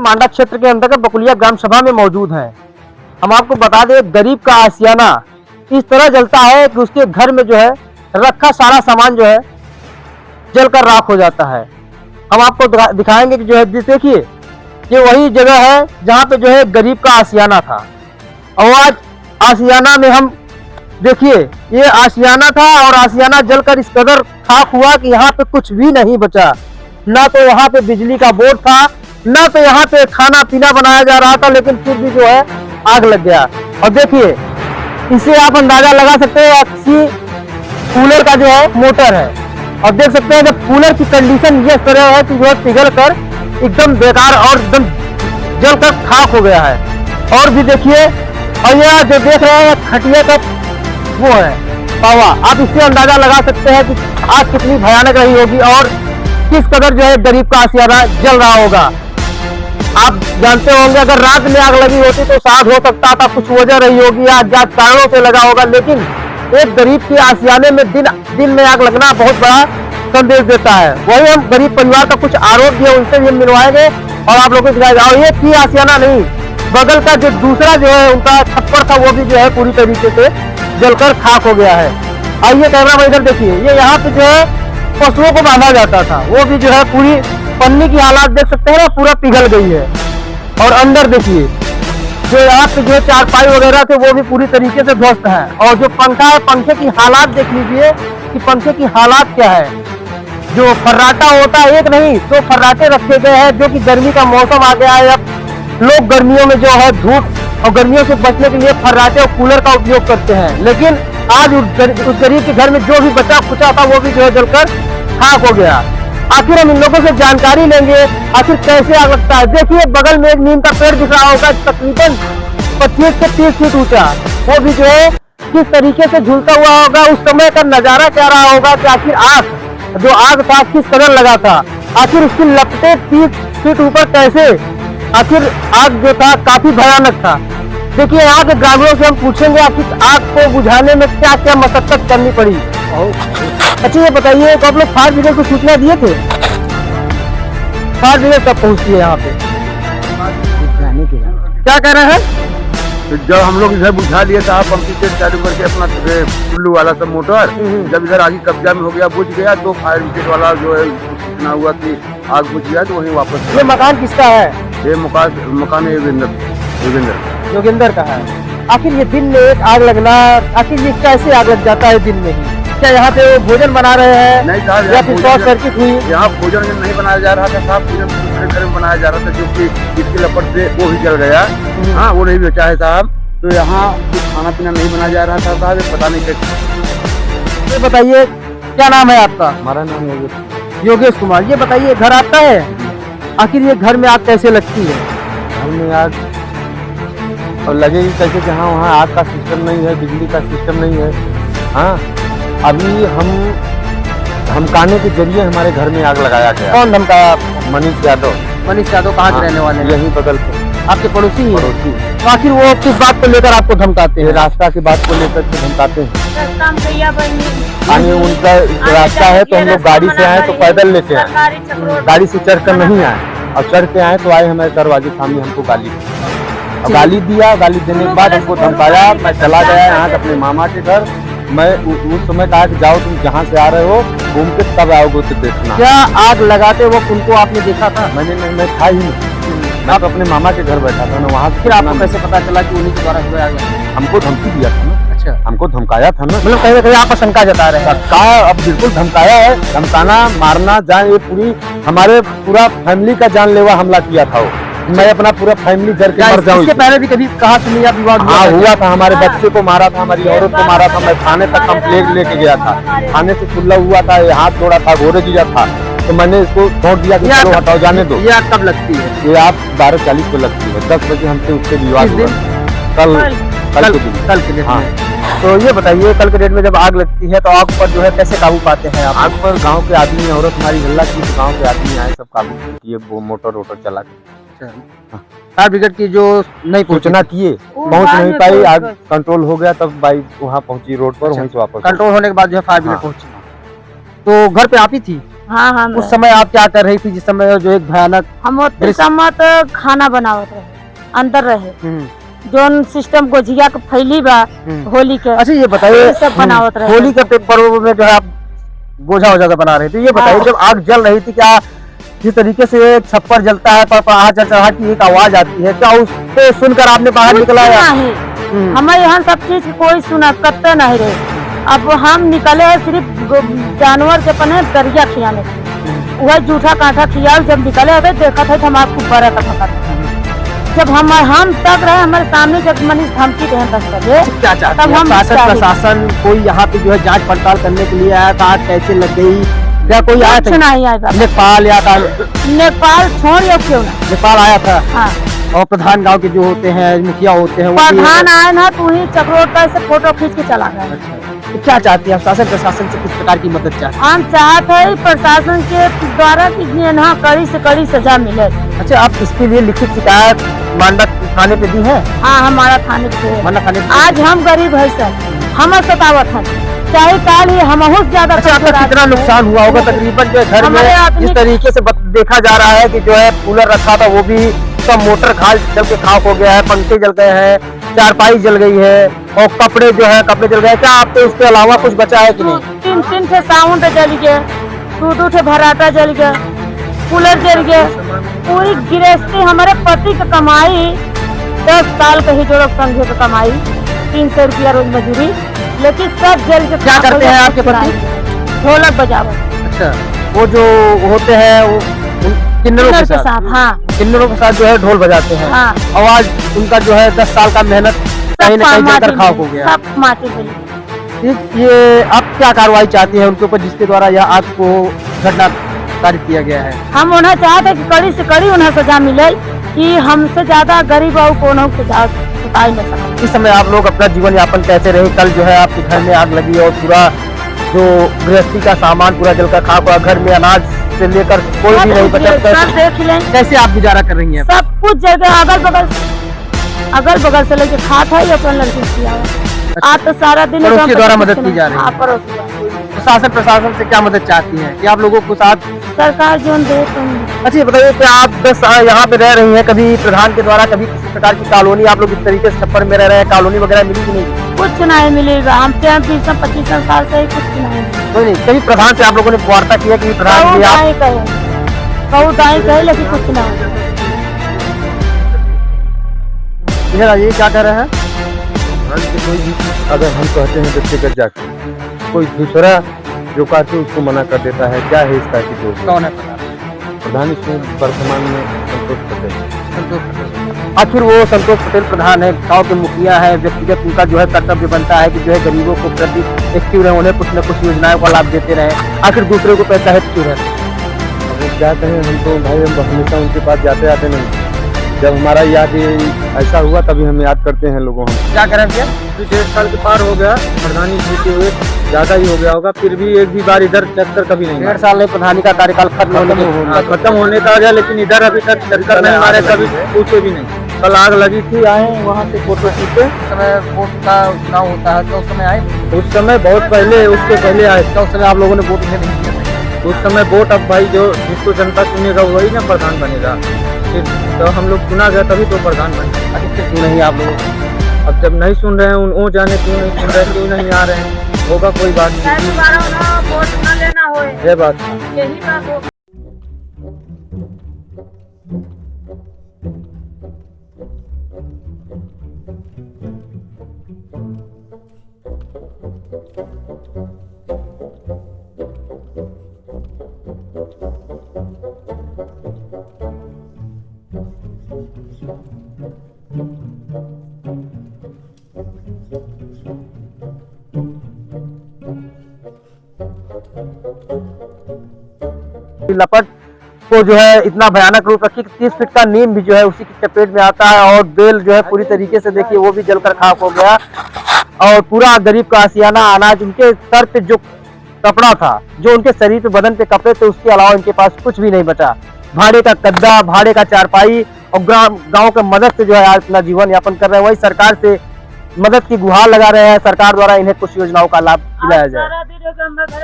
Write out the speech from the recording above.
पांडा क्षेत्र के अंतर्गत बकुलिया ग्राम सभा में मौजूद हैं। हम आपको बता दें, गरीब का आशियाना इस तरह जलता है कि उसके घर में जो है रखा सारा सामान जो है जलकर राख हो जाता है। हम आपको दिखाएंगे कि जो है देखिए, ये वही जगह है जहाँ पे जो है गरीब का आशियाना था। और आज आशियाना में हम देखिए, ये आशियाना था और आशियाना जलकर इस कदर खाक हुआ कि यहाँ पे कुछ भी नहीं बचा। ना तो यहाँ पे बिजली का बोर्ड था, ना तो यहाँ पे खाना पीना बनाया जा रहा था, लेकिन फिर भी जो है आग लग गया। और देखिए, इसे आप अंदाजा लगा सकते हैं, किसी कूलर का जो है मोटर है। और देख सकते हैं जब कूलर की कंडीशन ये तरह है कि जो है पिघल कर एकदम बेकार और एकदम जलकर खाक हो गया है। और भी देखिए, और यह जो देख रहे हैं खटिया का वो है पावा। आप इससे अंदाजा लगा सकते हैं कि आग कितनी भयानक रही होगी और किस कदर जो है गरीब का आशियाना जल रहा होगा। आप जानते होंगे, अगर रात में आग लगी होती तो शायद हो सकता था कुछ वजह रही होगी या अज्ञात कारणों से लगा होगा, लेकिन एक गरीब के आशियाने में दिन में आग लगना बहुत बड़ा संदेश देता है। वही हम गरीब परिवार का कुछ आरोप है उनसे भी मिलवाएंगे और आप लोगों को दिखाएगा। और ये की आशियाना नहीं, बगल का जो दूसरा जो है उनका छप्पर था वो भी जो है पूरी तरीके से जलकर खाक हो गया है। आइए कैमरा में इधर देखिए, ये यहाँ पे जो है पशुओं को बांधा जाता था, वो भी जो है पूरी पन्नी की हालात देख सकते हैं ना, पूरा पिघल गई है। और अंदर देखिए, जो यहाँ पे जो चारपाई वगैरह थे वो भी पूरी तरीके से ध्वस्त है। और जो पंखा है, पंखे की हालात देख लीजिए कि पंखे की हालात क्या है। जो फर्राटा होता है, एक नहीं दो फर्राटे रखे गए हैं, जो कि गर्मी का मौसम आ गया है। अब लोग गर्मियों में जो है धूप और गर्मियों से बचने के लिए फर्राटे और कूलर का उपयोग करते हैं, लेकिन आज उस गरीब के घर में जो भी बचा खुचा था वो भी जो है जलकर खाक हो गया। आखिर हम इन लोगों से जानकारी लेंगे, आखिर कैसे आग लगता है। देखिए, बगल में एक नीम का पेड़ दिख रहा होगा, तकरीबन 25 से 30 फीट ऊंचा, वो भी जो है किस तरीके से झूलता हुआ होगा। उस समय का नजारा क्या रहा होगा कि आखिर आग था किस कदर लगा था, आखिर उसकी लपटें 30 फीट ऊपर कैसे, आखिर आग जो था काफी भयानक था। देखिए, यहाँ के ग्रामीणों से हम पूछेंगे आखिर आग को बुझाने में क्या क्या मशक्कत करनी पड़ी। अच्छा ये बताइए, तो आप लोग फायर ब्रिगेड को सूचना दिए थे? फायर ब्रिगेड कब पहुंचती है यहाँ पे? क्या कह रहे हैं? तो जब हम लोग इधर बुझा लिए था पंपी सेट चालू करके अपना टुल्लू वाला सब मोटर, जब इधर आगे कब्जा में हो गया, बुझ गया, तो फायर ब्रिगेड वाला जो है सूचना हुआ कि आग बुझ गया, तो वहीं वापस। ये मकान किसका है? ये मकान योगेंद्र का है। आखिर ये दिन में एक आग लगना, आखिर ये कैसे आग लग जाता है दिन में ही? क्या यहाँ पे भोजन बना रहे हैं? नहीं साहब, या फिर शॉर्ट सर्किट हुई? यहाँ भोजन नहीं बनाया जा रहा था साहब, भोजन दूसरे घर में बनाया जा रहा था, जो कि इसकी लपट से वो भी जल गया। हाँ, वो नहीं बचा है साहब। तो यहाँ कुछ खाना पीना नहीं बनाया जा रहा था साहब, पता नहीं कैसे। ये बताइए, क्या नाम है आपका? हमारा नाम योगेश कुमार। ये बताइए, घर आपका है? आखिर ये घर में आग कैसे लगती है? घर में आग और लगेगी कैसे, जहाँ वहाँ आग का सिस्टम नहीं है, बिजली का सिस्टम नहीं है। हाँ, अभी हम धमकाने के जरिए हमारे घर में आग लगाया गया। कौन धमकाया? मनीष यादव। मनीष यादव कहाँ के रहने वाले हैं? यहीं बगल पे, आपके पड़ोसी ही? पड़ोसी। तो आखिर वो किस बात को लेकर आपको धमकाते हैं? रास्ता की बात को लेकर के धमकाते हैं। पानी उनका रास्ता है, तो हम लोग गाड़ी से आए तो पैदल लेके आए, गाड़ी से चढ़ कर नहीं आए। और चढ़ के आए तो आए हमारे दरवाजे सामने, हमको गाली दिया। गाली देने के बाद हमको धमकाया। मैं चला गया यहाँ अपने मामा के घर। मैं उस समय कहा कि जाओ, तुम जहाँ से आ रहे हो घूम के तब आओगे तो देखना। क्या आग लगाते वक्त उनको आपने देखा था? मैंने नहीं, मैं था ही नहीं, मैं अपने मामा के घर बैठा था ना वहाँ। फिर आपको कैसे पता चला कि उन्हीं के द्वारा हुआ आग? हमको धमकी दिया था ना। अच्छा, हमको धमकाया था ना। मतलब कहीं ना कहीं आप शंका जता रहे हैं? अब बिल्कुल धमकाया है। धमकाना, मारना, जान, ये पूरी हमारे पूरा फैमिली का जानलेवा हमला किया था वो। मैं अपना पूरा फैमिली घर के मर जाऊँ। इसके पहले भी कभी कहा सुनी या विवाद हुआ था? हमारे बच्चे को मारा था, हमारी औरत को मारा था। मैं थाने तक कंप्लेंट लेके गया था, थाने से सुलह हुआ था, हाथ तोड़ा था, घोड़े दिया था, तो मैंने इसको छोड़ दिया कि चलो हटाओ, जाने दो। ये आग कब लगती है? ये आप 12:40 को लगती है। 10 बजे हमसे उससे विवाद हुआ। कल के दिन। हाँ। तो ये बताइए, कल के डेट में जब आग लगती है तो आग पर जो है कैसे काबू पाते हैं आप? आग पर गांव के आदमी, औरत हमारी हल्ला की तो गांव के आदमी आए, सब काबू किए, वो मोटर चला के। फायर ब्रिगेड की जो नहीं सूचना किए, पहुंच नहीं पाई, आग कंट्रोल हो गया, तब बाइक वहाँ पहुंची रोड पर। वहीं से वापस कंट्रोल होने के बाद जो है फायर ब्रिगेड पहुंची। तो घर पे आप ही थी? हाँ हाँ उस समय आप क्या कर रही थी जिस समय जो एक भयानक हम उस समय तो खाना बनावत रहे, अंदर रहे जोन सिस्टम गोजिया के फैली बा होली के। अच्छा ये बताइए, सब बनावत रहे होली के पर्व में जो है आप गोझा वोझा बना रहे थे, ये बताइए जब आग जल रही थी क्या जिस तरीके से एक छप्पर जलता है पर चढ़ा की एक आवाज आती है, क्या उससे सुनकर आपने बाहर निकला या हमारे यहाँ सब चीज कोई सुना कत्ते नहीं रहे। अब हम निकले है सिर्फ जानवर के पने दरिया खियाने, वह जूठा कांठा खिया। जब निकले अबे देखा था हमारा खूब बड़ा था। जब हम तक रहे हमारे सामने जब मनीष धमकी दे 10 बजे, क्या चाहते हैं शासन प्रशासन कोई यहाँ पे जो है जांच पड़ताल करने के लिए आया था? आग कैसे लग गई या कोई आया था? नहीं आया। नेपाल या था? नेपाल छोड़ या क्यों ना, नेपाल आया था। हाँ। और प्रधान गांव के जो होते हैं मुखिया होते हैं, प्रधान आए ना तो ही चक्रोटा से फोटो खींच के चला गया। तो क्या चाहती है शासन प्रशासन से किस प्रकार की मदद चाहती है? हम चाहते हैं प्रशासन के द्वारा कि यहाँ कड़ी से कड़ी सजा मिले। अच्छा, आप इसके लिए लिखित शिकायत मांडा थाने पे दी है? हाँ, हमारा थाने पे। मांडा थाने पे। आज हम गरीब है सर, हम सतावत है, चाहे काल ही हम ज्यादा। अच्छा, आपका कितना नुकसान हुआ होगा तकरीबन जो घर में? जिस तरीके से देखा जा रहा है कि जो है कूलर रखा था वो भी सब मोटर खाल जल के खाक हो गया है, पंखे जल गए हैं, चारपाई जल गई है और कपड़े जो है कपड़े जल गए। क्या आपके इसके अलावा कुछ बचा है कि नहीं? 3 ठे साउंड जल गए, 2 ठे भराटा जल गया, कूलर जल गया। पूरी गृहस्थी हमारे पति की कमाई 10 साल के ही जो लोग संघे की कमाई 300 रुपया रोज मजदूरी, लेकिन सब जल के। क्या करते हैं आपके पति? ढोलक बजावत। अच्छा, वो जो होते हैं वो किन्नरों के साथ? हाँ, किन्नरों के साथ जो है ढोल बजाते हैं। हाँ। आवाज उनका जो है 10 साल का मेहनत कहीं न कहीं जलकर खाक हो गया। सब माटी मिली। ये आप क्या कार्रवाई चाहती हैं उनके ऊपर जिसके द्वारा यह आग को घटना कारित किया गया है? हम उन्हें चाहते कि कड़ी से कड़ी उन्हें सजा मिले कि हमसे ज्यादा गरीब और कौन सजा सुताई न सके। इस समय आप लोग अपना जीवन यापन कैसे रहे? कल जो है आपके घर में आग लगी और पूरा जो गृहस्थी का सामान पूरा जलकर खाक हुआ, घर में अनाज से लेकर कोई भी नहीं बचा। सब देख लें कैसे आप गुजारा कर रही हैं? सब कुछ जगह अगल बगल से लेके खात है अपन लड़की किया। आज तो सारा दिन पड़ोसी द्वारा मदद की जा रही है। प्रशासन प्रशासन से क्या मदद चाहती हैं कि आप लोगों को साथ सरकार जो दे? अच्छा, ये बताइए कि आप 10 यहाँ पे रह रही हैं, कभी प्रधान के द्वारा कभी किसी प्रकार की कॉलोनी आप लोग इस तरीके से छप्पर में रह रहे हैं, कॉलोनी वगैरह मिली कि नहीं? कुछ नहीं मिलेगा, हम 20-25 साल से कुछ नहीं। कोई नहीं। कभी प्रधान से आप लोगों ने वार्ता किया कि प्रधान जी आप कहे लेकिन कुछ नहीं। इधर आइए, क्या कह रहे हैं? कोई भी अगर हम कहते हैं व्यक्तिगत जाके कोई दूसरा जो कहते हैं उसको मना कर देता है, क्या है इसका कि दोष? कौन है प्रधान? इसमें वर्तमान में संतोष पटेल। आखिर वो संतोष पटेल प्रधान है, गांव के मुखिया है, व्यक्तिगत उनका जो है कर्तव्य बनता है कि जो है गरीबों को प्रति एक्टिव रहे, उन्हें कुछ न कुछ योजनाओं का लाभ देते रहे। आखिर दूसरे को पैसा है क्यों रहते? अब क्या कहें, हम तो भाई हम हमेशा उनके पास जाते आते नहीं। जब हमारा याद ऐसा हुआ तभी हम याद करते हैं लोगों। हम क्या करें भैया? 1.5 साल के पार हो गया प्रधानी जीते हुए, ज्यादा ही हो गया होगा, फिर भी एक भी बार इधर चक्कर कभी नहीं। 1.5 साल में प्रधानी का कार्यकाल खत्म होने का आ गया, लेकिन इधर अभी तक चक्कर नहीं मारे, कभी पूछे भी नहीं। कल आग लगी थी, आए वहाँ से फोटो खींचे। उस समय वोट का चुनाव होता है तो उस समय आए? उस समय बहुत पहले, उसके पहले आए। तो उस समय आप लोगों ने वोट नहीं किया? उस समय वोट, अब भाई जो जिसको जनता चुनेगा वही ना प्रधान बनेगा। फिर तो हम लोग चुना गया तभी तो प्रधान बने। अधिकतर क्यों नहीं आप लोग? अब जब नहीं सुन रहे हैं वो जाने क्यों नहीं सुन रहे, क्यों नहीं आ रहे हैं, होगा कोई बात नहीं। वोट न लेना हो, ये बात यही बात हो। लपट को जो है इतना भयानक रूप रखी कि 30 फीट का नीम भी जो है उसी की चपेट में आता है और बेल जो है पूरी तरीके से देखिए वो भी जलकर खाक हो गया और पूरा गरीब का आसियाना अनाज, उनके सर पे जो कपड़ा था, जो उनके शरीर पे बदन पे कपड़े थे, उसके अलावा इनके पास कुछ भी नहीं बचा। भाड़े का गद्दा, भाड़े का चारपाई और गाँव के मदद से जो है अपना जीवन यापन कर रहे हैं। वही सरकार से मदद की गुहार लगा रहे हैं, सरकार द्वारा इन्हें कुछ योजनाओं का लाभ दिलाया जाए।